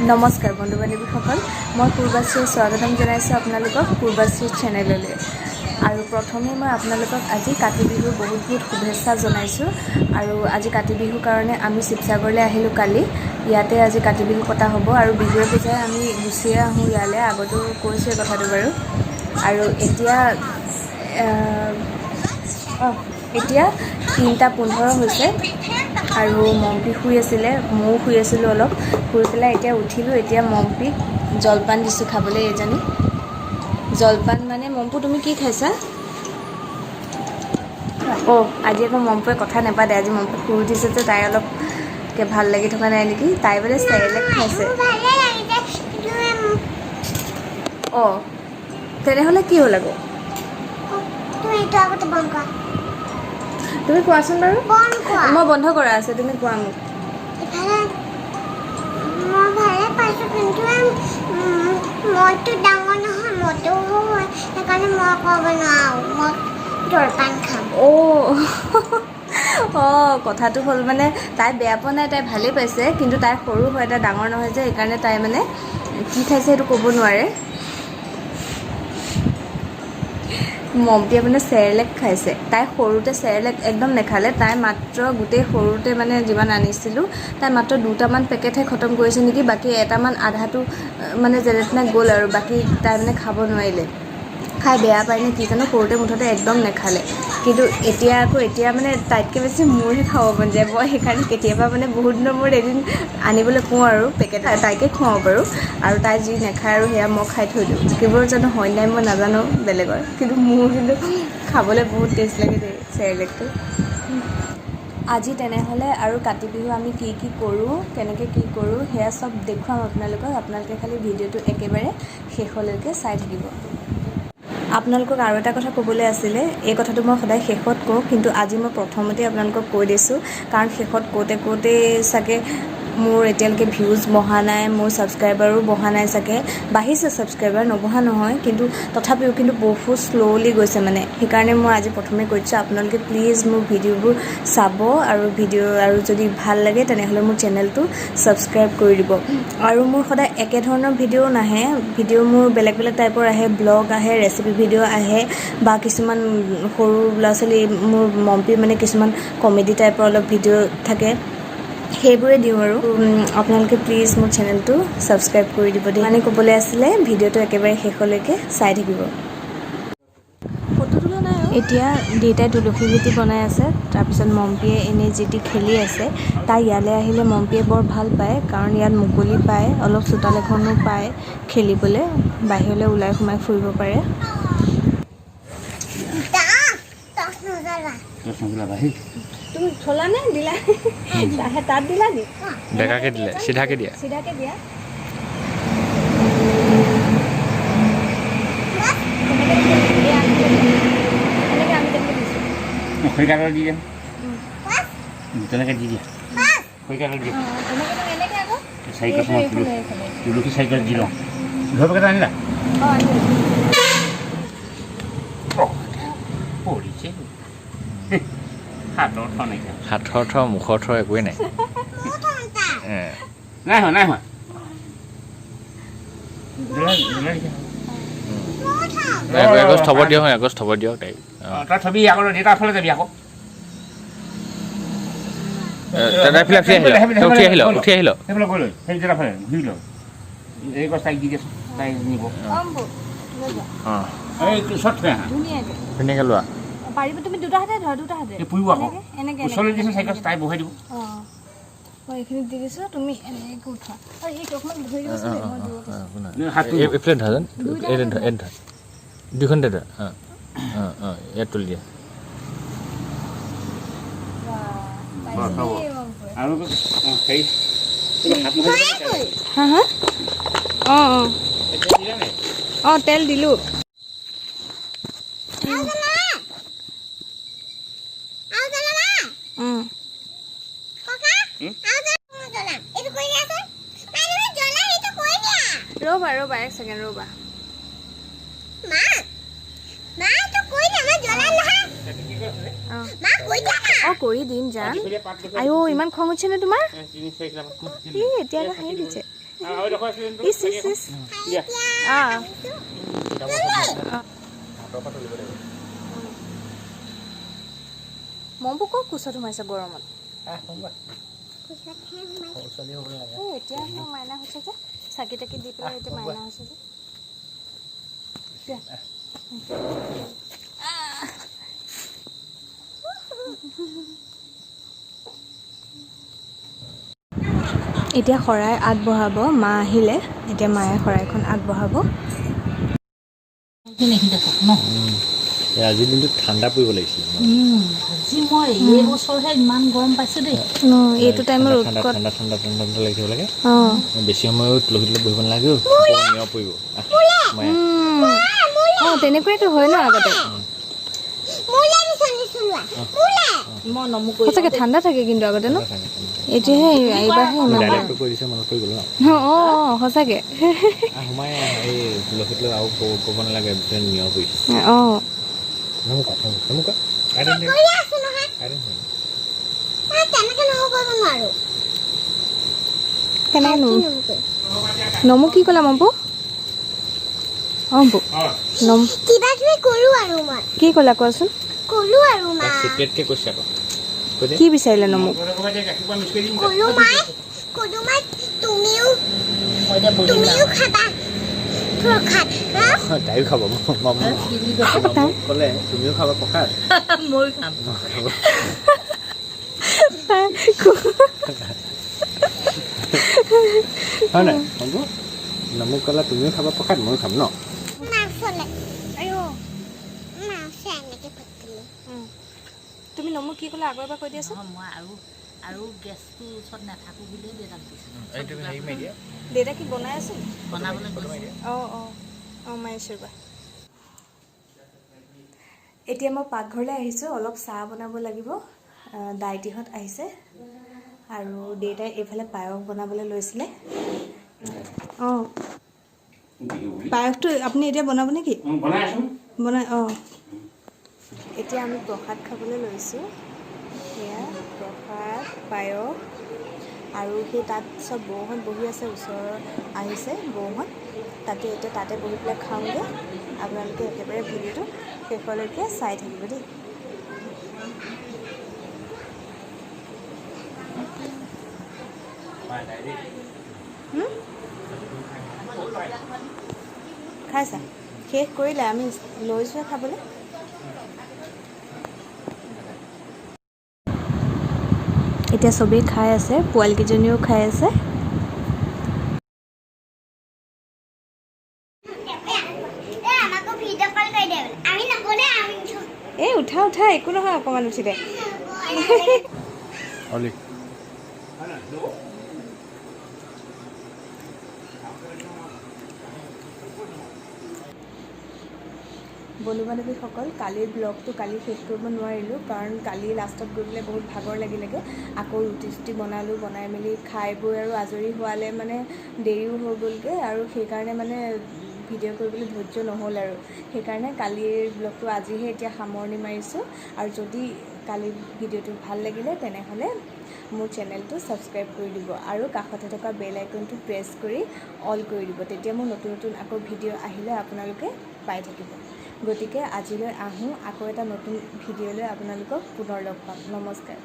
নমস্কাৰ বন্ধু বান্ধৱীসকল, মই পূৰ্বাশ্ৰীৰ স্বাগতম জনাইছোঁ আপোনালোকক পূৰ্বাশ্ৰীৰ চেনেললৈ। আৰু প্ৰথমে মই আপোনালোকক আজি কাতি বিহুৰ বহুত বহুত শুভেচ্ছা জনাইছোঁ। আৰু আজি কাতি বিহুৰ কাৰণে আমি শিৱসাগৰলৈ আহিলোঁ কালি। ইয়াতে আজি কাতি বিহু পতা হ'ব আৰু বিহুৱে পূজাই আমি গুচিয়ে আহোঁ ইয়ালৈ। আগতো কৈছোঁ কথাটো বাৰু। আৰু এতিয়া 3:15 হৈছে আৰু মম্পি শুই আছিলে, ময়ো শুই আছিলোঁ অলপ। শুই পেলাই এতিয়া উঠিলোঁ। এতিয়া মম্পিক জলপান দিছোঁ খাবলৈ। এজনী জলপান মানে মম্পু তুমি কি খাইছা? আজি আকৌ মম্পুৱে কথা নাপাতে। আজি মম্পু শুই উঠিছে যে তাই অলপ ভাল লাগি থকা নাই নেকি। তাই বোলে চেৰেলেক খাইছে। তেনেহ'লে কি হ'ল আকৌ? তুমি কোৱাচোন বাৰু। মই বন্ধ কৰা আছে, তুমি কোৱা মোক। মই ভালে পাইছোঁ, কিন্তু মইতো ডাঙৰ নহয়, মইতো হয়, সেইকাৰণে মই ক'ব নোৱাৰোঁ। মই জলপান খাম। কথাটো হ'ল মানে তাই বেয়া পোৱা নাই, তাই ভালেই পাইছে, কিন্তু তাই সৰু হয়, তাই ডাঙৰ নহয় যে, সেইকাৰণে তাই মানে কি খাইছে সেইটো ক'ব নোৱাৰে। মম্পিয়ে মানে চেৰেলেক খাইছে। তাই সৰুতে চেৰেলেক একদম নেখালে। তাই মাত্ৰ গোটেই সৰুতে মানে যিমান আনিছিলোঁ, তাই মাত্ৰ 2টামান পেকেটহে খতম কৰিছে নেকি। বাকী এটামান আধাটো মানে যেনে তেনে গ'ল আৰু বাকী তাই মানে খাব নোৱাৰিলে। খাই বেয়া পায় নে কি জানো, সৰুতে মুঠতে একদম নেখালে। কিন্তু এতিয়া মানে তাইতকৈ বেছি মোৰহে খাব মন যায়। মই সেইকাৰণে কেতিয়াবা মানে বহুত দিনৰ মূৰত এদিন আনিবলৈ কওঁ আৰু পেকেট, তাইকে খুৱাওঁ বাৰু। আৰু তাই যি নেখায় আৰু সেয়া মই খাই থৈ দিওঁ। কিবোৰ জানো হয় নাই মই নাজানো বেলেগৰ, কিন্তু মোৰ কিন্তু খাবলৈ বহুত টেষ্ট লাগে দেই চেৰেলেকটো। আজি তেনেহ'লে আৰু কাতি বিহু আমি কি কি কৰোঁ, কেনেকৈ কি কৰোঁ, সেয়া চব দেখুৱাম আপোনালোকক। আপোনালোকে খালি ভিডিঅ'টো একেবাৰে শেষলৈকে চাই থাকিব। আপোনালোকক আৰু এটা কথা ক'বলৈ আছিলে। এই কথাটো মই সদায় শেষত কওঁ, কিন্তু আজি মই প্ৰথমতে আপোনালোকক কৈ দিছোঁ, কাৰণ শেষত কওঁতে চাগে মোৰ এতিয়ালৈকে ভিউজ বঢ়া নাই, মোৰ ছাবস্ক্ৰাইবাৰো বঢ়া নাই চাগে। বাঢ়িছে ছাবস্ক্ৰাইবাৰ, নবঢ়া নহয়, কিন্তু তথাপিও কিন্তু বহুত শ্ল'লি গৈছে মানে। সেইকাৰণে মই আজি প্ৰথমে কৈ দিছোঁ, আপোনালোকে প্লিজ মোৰ ভিডিঅ'বোৰ চাব আৰু যদি ভাল লাগে তেনেহ'লে মোৰ চেনেলটো ছাবস্ক্ৰাইব কৰি দিব। আৰু মোৰ সদায় একেধৰণৰ ভিডিঅ' নাহে, ভিডিঅ' মোৰ বেলেগ বেলেগ টাইপৰ আহে। ব্লগ আহে, ৰেচিপি ভিডিঅ' আহে, বা কিছুমান সৰু ল'ৰা ছোৱালী মোৰ মম্পি মানে কিছুমান কমেডি টাইপৰ অলপ ভিডিঅ' থাকে, সেইবোৰে দিওঁ। আৰু আপোনালোকে প্লিজ মোৰ চেনেলটো ছাবস্ক্ৰাইব কৰি দিব দেই। মানে ক'বলৈ আছিলে, ভিডিঅ'টো একেবাৰে শেষলৈকে চাই থাকিব। এতিয়া দেউতাই তুলসী ভেটি বনাই আছে, তাৰপিছত মম্পিয়ে এনেই যেতি খেলি আছে। তাই ইয়ালৈ আহিলে মম্পিয়ে বৰ ভাল পায়, কাৰণ ইয়াত মুকলি পায়, অলপ চোতাল এখনো পায় খেলিবলৈ, বাহিৰলৈ ওলাই সোমাই ফুৰিব পাৰে। তুমি থলা নে দিলা? তাত দিলা নি? বেকাকে দিলে, চিধাকে দিয়া। চিধাকে দিয়া। খৰিকাডাল দি দিয়া, তেনেকৈ দি দিয়া। খৰিকাডাল দিয়া, চাৰিকাডমান তুলসী চাৰিকাড দি লওঁ। ঘৰ পেকেট আনিলা? পৰিছে হাতৰ থৰ মুখৰ থৰ একোৱেই নাই। নাই হোৱা, নাই হোৱা। এগছ থব দিয়ক, এগছ থব দিয়ক তাইক। তই থবি আকৌ, দেউতাৰ ফালে যাবি আকৌ। উঠি আহিল সেইফালে গৈ লৈ, সেই দেউতাৰ ফালে ঘূৰি লওঁ। এই গছ তাইক দি দিয়াচোন, তাই নিব। এই ওচৰত থৈ আহা, ধুনীয়াকৈ লোৱা। পাৰিব তুমি দুটা হাতে ধৰা, দুটা হাতে পুৰিব আকৌ। ওচৰলৈ দিছোন চাইকেল, তাই বহাই দিব। মই এইখিনিত দি দিছোঁ, তুমি এনেকৈ উঠোৱা। আৰু এই অকণমান ধৰি দিবচোন, মই দূৰত এইফালে ধৰা যেন, এই ধৰা দুইখনতে ধৰা। ইয়াত তুলি দিয়া। তেল দিলোঁ। ৰ'বা 1 ছেকেণ্ড ৰ'বা। মা কৈ থাকা অঁ কৰি দিম জান আইঅ ইমান খং উঠিছে নে তোমাৰ ই এতিয়া আকৌ হাঁহি দিছে ইচ ইচ ইচ অঁ মমবোৰ ক'ত কোচত সোমাইছে গৰমত এতিয়া আকৌ মাইনা হৈছে যে চাকি তাকি দি পেলাই এতিয়া মাইনা হৈছে যে এতিয়া শৰাই আগবঢ়াব মা আহিলে এতিয়া মায়ে শৰাইখন আগবঢ়াব আজিৰ দিনটো ঠাণ্ডা পৰিব লাগিছিল আজি মই এই বছৰহে ইমান গৰম পাইছোঁ দেই এইটো টাইমত ঠাণ্ডা ঠাণ্ডা ঠাণ্ডা ঠাণ্ডা ঠাণ্ডা লাগি থাকিব লাগে অঁ বেছি সময় তুলসী তলত বহিব নালাগে নিয়ৰ পৰিব অঁ তেনেকুৱাইতো হয় ন আগতে মোলে নিছনি চলোৱা মোলে মই নমু কৰি সঁচাকৈ ঠাণ্ডা থাকে কিন্তু আগতে ন এতিয়াহে এইবাৰহে ইমান ডাইৰেক্টটো কৈ দিছে মনত পৰি গ'ল অঁ অঁ সঁচাকৈ সোমাই এই তুলসী তলত আৰু ক'ব নালাগে নিয়ৰ পৰিছে অঁ কৰি আছো নহয় তেনেকে নহ'ব নোৱাৰো কেনেকৈ নমু কি ক'লা মম্পু অঁ বু নম কিবা কিবি কৰো আৰু মই কি ক'লা কোৱাচোন কলো আৰু মা চিক্ৰেটকৈ কৈছে আকৌ কি বিচাৰিলে নমুক কলো মাই তুমিও মই এতিয়া বহি তুমিও খাবা প্ৰসাদ তাইও খাব ক'লে তুমিও খাবা প্ৰসাদ মই খাম হয় নাই নমুক ক'লে তুমিও খাবা প্ৰসাদ ময়ো খাম ন মাছলে মাছে এনেকে পাতিলে তুমি নমুক কি ক'লা আগৰ এবাৰ কৈ দিয়াচোন নহয় মই আৰু গেছটোৰ ওচৰত নাথাকোঁ বুলিয়ে দেউতাক দিছিলোঁ দেউতা কি বনাই আছে বনাবলৈ গৈছে অঁ অঁ অঁ মাৰিছোঁ ৰ'বা এতিয়া মই পাকঘৰলৈ আহিছোঁ অলপ চাহ বনাব লাগিব দাইটিহঁত আহিছে আৰু দেউতাই এইফালে পায়স বনাবলৈ লৈছিলে অঁ পায়সটো আপুনি এতিয়া বনাব নেকি বনাই অঁ এতিয়া আমি প্ৰসাদ খাবলৈ লৈছোঁ সেয়া প্ৰসাদ পায়স আৰু সেই তাত চব বৌহঁত বহি আছে ওচৰৰ আহিছে বৌহঁত এতিয়া তাতে বহি পেলাই খাওঁগৈ আপোনালোকে একেবাৰে ভিডিঅ'টো শেষলৈকে চাই থাকিব দেই খাইছা শেষ কৰিলে আমি লৈছোঁহে খাবলৈ এতিয়া চবেই খাই আছে পোৱালীকেইজনীও খাই আছে আমাকো ভিডিঅ' কল কৰি দে আমি নকলে আমি এই উঠা উঠা একো নহয় অকণমান উঠিলে অলি বন্ধু বান্ধৱীসকল কালিৰ ব্লগটো কালি শেষ কৰিব নোৱাৰিলোঁ কাৰণ কালি লাষ্টত গৈ পেলাই বহুত ভাগৰ লাগিলেগৈ আকৌ ৰুটি চুটি বনাই মেলি খাই বৈ আৰু আজৰি হোৱালে মানে দেৰিও হৈ গ'লগৈ আৰু সেইকাৰণে মানে ভিডিঅ' কৰিবলৈ ধৈৰ্য নহ'ল আৰু সেইকাৰণে কালিৰ ব্লগটো আজিহে এতিয়া সামৰণি মাৰিছোঁ আৰু যদি কালি ভিডিঅ'টো ভাল লাগিলে তেনেহ'লে মোৰ চেনেলটো ছাবস্ক্ৰাইব কৰি দিব আৰু কাষতে থকা বেল আইকনটো প্ৰেছ কৰি অল কৰি দিব তেতিয়া মোৰ নতুন নতুন আকৌ ভিডিঅ' আহিলে আপোনালোকে পাই থাকিব গতিকে আজিলৈ আহোঁ আকৌ এটা নতুন ভিডিঅ'লৈ আপোনালোকক পুনৰ লগ পাম নমস্কাৰ